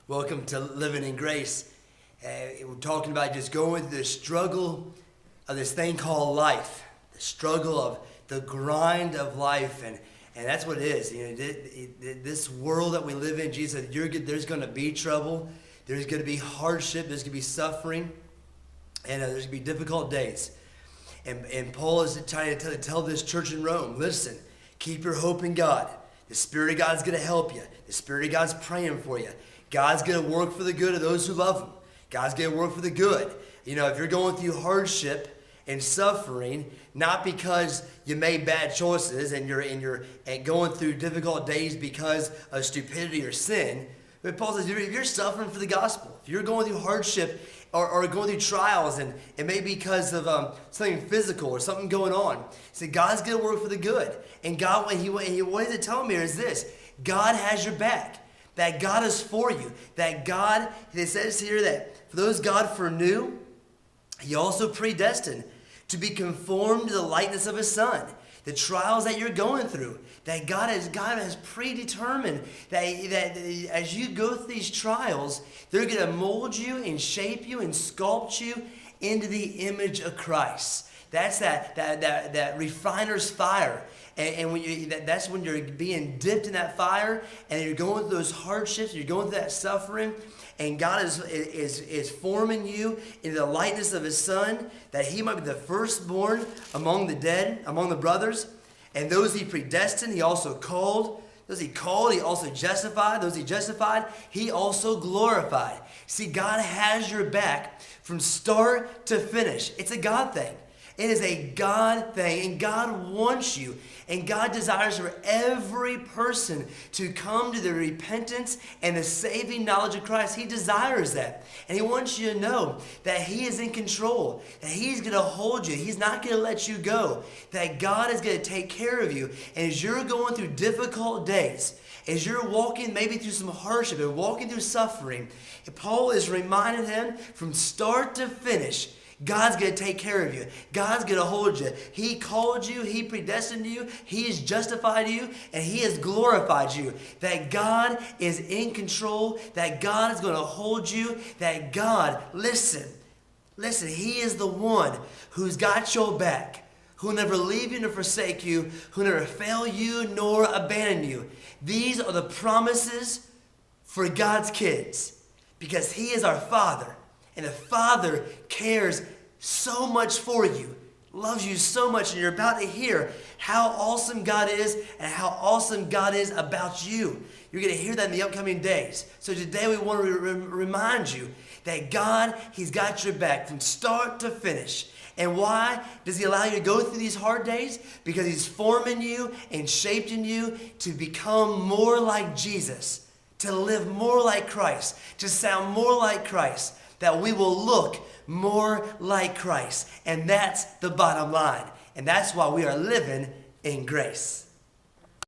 Welcome to Living in Grace. We're talking about just going through the struggle of this thing called life, the struggle of the grind of life, and that's what it is. You know, this world that we live in, Jesus said, there's going to be trouble, there's going to be hardship, there's going to be suffering, and there's going to be difficult days. And Paul is trying to tell this church in Rome, listen, keep your hope in God. The Spirit of God is going to help you. The Spirit of God's praying for you. God's going to work for the good of those who love Him. God's going to work for the good. You know, if you're going through hardship and suffering, not because you made bad choices and you're going through difficult days because of stupidity or sin, but Paul says if you're suffering for the gospel, if you're going through hardship or going through trials, and it may be because of something physical or something going on, he said God's going to work for the good. And God, what he's telling me is this: God has your back. That God is for you. That God, it says here that for those God foreknew, He also predestined to be conformed to the likeness of His Son. The trials that you're going through, that God has predetermined that as you go through these trials, they're going to mold you and shape you and sculpt you into the image of Christ. That's that refiner's fire. And that's when you're being dipped in that fire, and you're going through those hardships, you're going through that suffering, and God is forming you into the likeness of His Son, that He might be the firstborn among the dead, among the brothers. And those He predestined, He also called. Those He called, He also justified. Those He justified, He also glorified. See, God has your back from start to finish. It's a God thing. It is a God thing, and God wants you, and God desires for every person to come to the repentance and the saving knowledge of Christ. He desires that, and He wants you to know that He is in control, that He's going to hold you. He's not going to let you go, that God is going to take care of you. And as you're going through difficult days, as you're walking maybe through some hardship and walking through suffering, Paul is reminding him from start to finish, God's going to take care of you. God's going to hold you. He called you. He predestined you. He has justified you. And He has glorified you. That God is in control. That God is going to hold you. That God, listen, He is the one who's got your back, who will never leave you nor forsake you, who will never fail you nor abandon you. These are the promises for God's kids, because He is our Father. And the Father cares so much for you, loves you so much, and you're about to hear how awesome God is and how awesome God is about you. You're going to hear that in the upcoming days. So today we want to remind you that God, He's got your back from start to finish. And why does He allow you to go through these hard days? Because He's forming you and shaping you to become more like Jesus, to live more like Christ, to sound more like Christ, that we will look more like Christ. And that's the bottom line. And that's why we are living in grace.